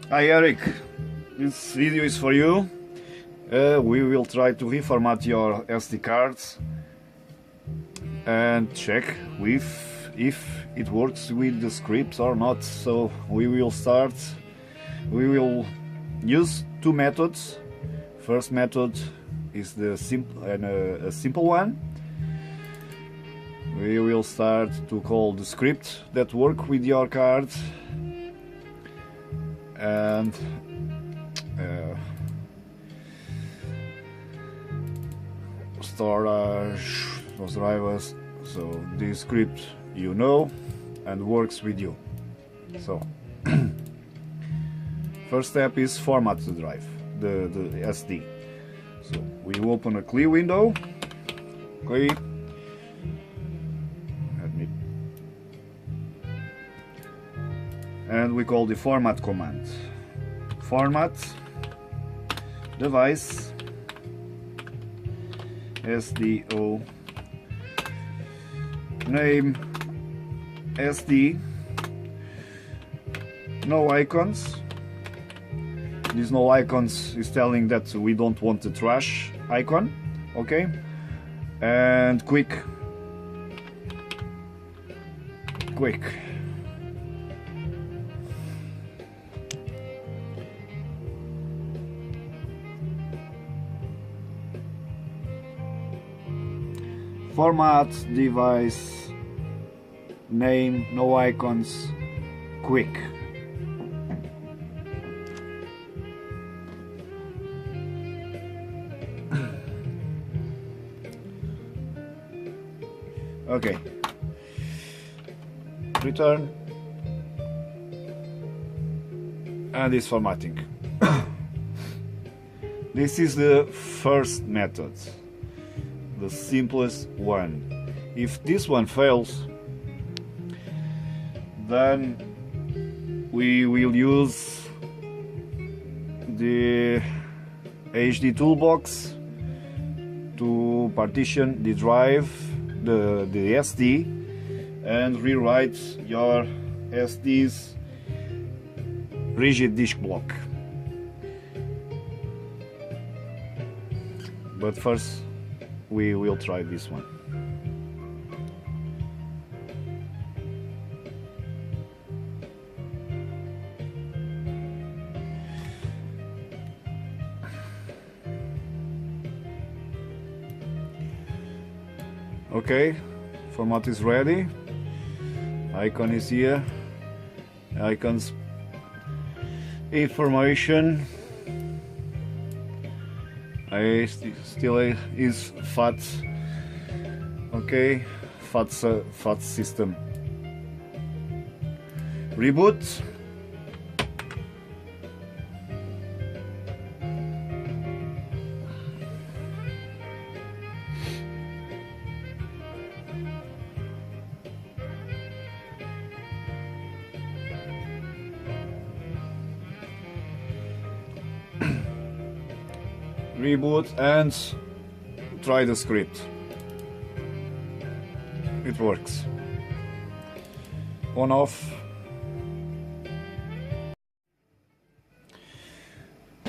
Hi Eric, this video is for you. We will try to reformat your SD cards and check if it works with the scripts or not. So we will use two methods. First method is a simple one. We will start to call the script that work with your card and storage, those drivers. So this script you know and works with you. So first step is format the drive, the SD. So we open a clear window, and we call the format command. Format device SDO, name SD, no icons. These no icons is telling that we don't want the trash icon, okay? And quick. Format device name, no icons, quick. Okay, return, and it's formatting. This is the first method, the simplest one. If this one fails, then we will use the HD toolbox to partition the drive, the SD, and rewrite your SD's rigid disk block. But first we will try this one. Okay, format is ready. Icon is here. Icons, information. Still is FAT. Okay, FAT system. Reboot. Reboot and try the script. It works. On off.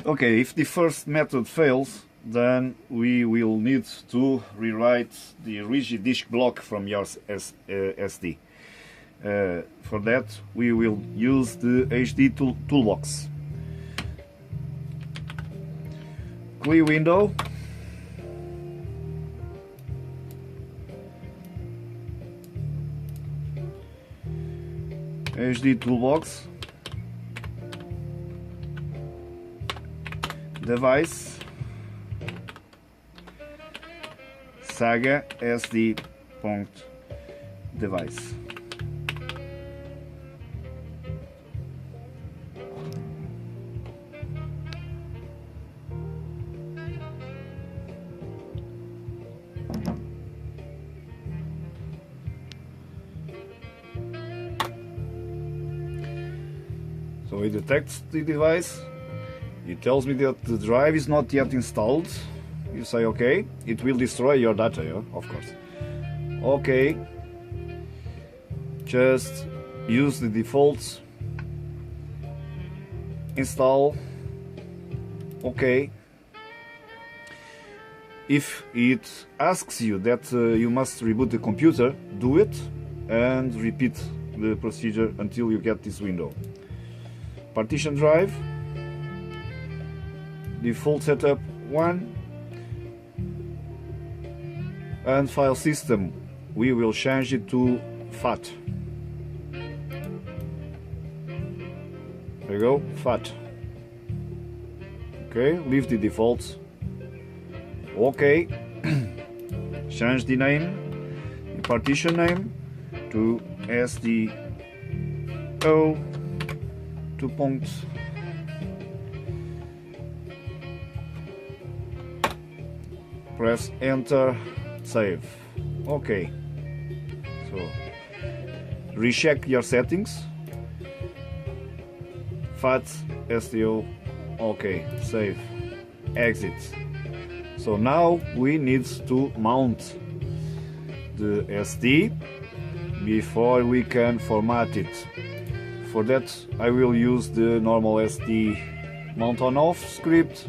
Okay, if the first method fails, then we will need to rewrite the rigid disk block from your SD. For that, we will use the HD toolbox. Clear window. HD toolbox. Device. Saga SD device. So it detects the device, it tells me that the drive is not yet installed. You say okay, it will destroy your data, yeah? Of course. Okay, just use the defaults install. OK. If it asks you that you must reboot the computer, do it and repeat the procedure until you get this window. Partition drive, default setup 1, and file system we will change it to FAT. There you go, FAT. Okay, leave the defaults. Okay, change the name, the partition name to SDO 2 points. Press enter, save. Okay, so recheck your settings. FAT, SDO, okay, save, exit. So now we need to mount the SD before we can format it. For that I will use the normal SDMountOnOff script.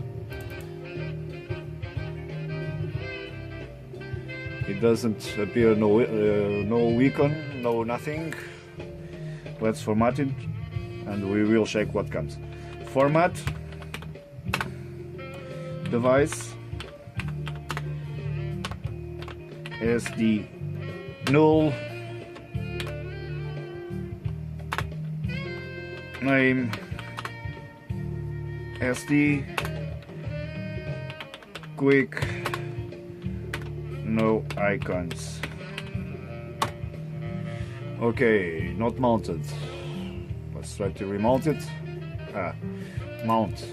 It doesn't appear, no icon, no nothing. Let's format it and we will check what comes. Format, device, SD null, name SD, quick, no icons. Okay, not mounted. Let's try to remount it. Mount.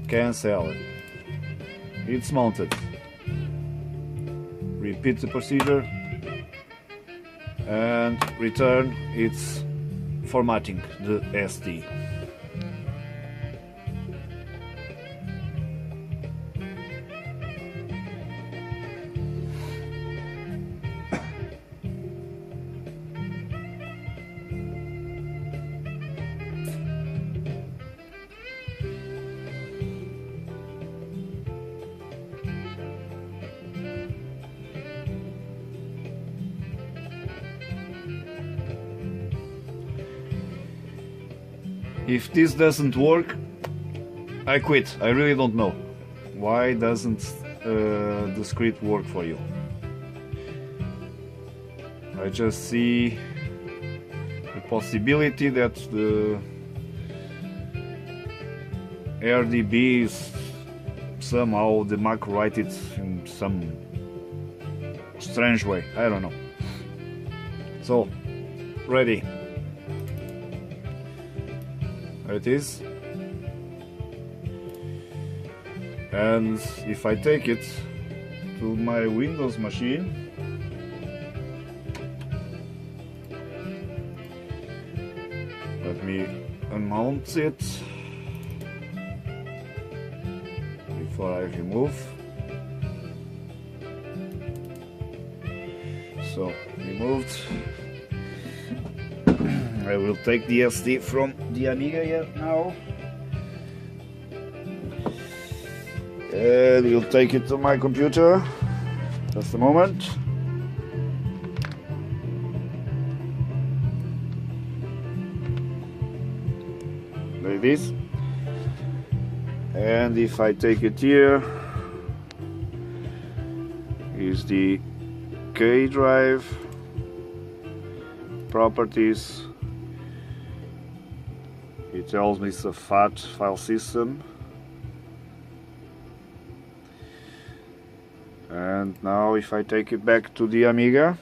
Cancel. It's mounted. Repeat the procedure and return its formatting the SD. If this doesn't work, I quit. I really don't know. Why doesn't the script work for you? I just see the possibility that the RDB is somehow the Mac write it in some strange way. I don't know. So, ready. There it is. And if I take it to my Windows machine, let me unmount it before I remove. So, removed. I will take the SD from the Amiga here now. And we'll take it to my computer. Just a moment. Like this. And if I take it here, is the K drive, properties. It tells me it's a FAT file system. And now if I take it back to the Amiga,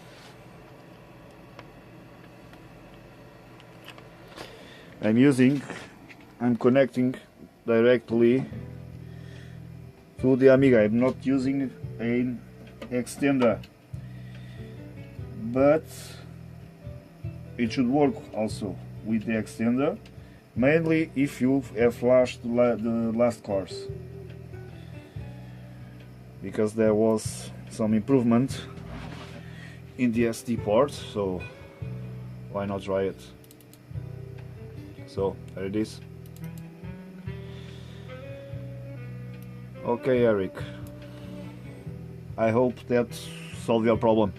I'm connecting directly to the Amiga. I'm not using an extender, but it should work also with the extender, mainly if you have flashed the last course, because there was some improvement in the SD port, so why not try it? So there it is. Okay, Eric, I hope that solved your problem.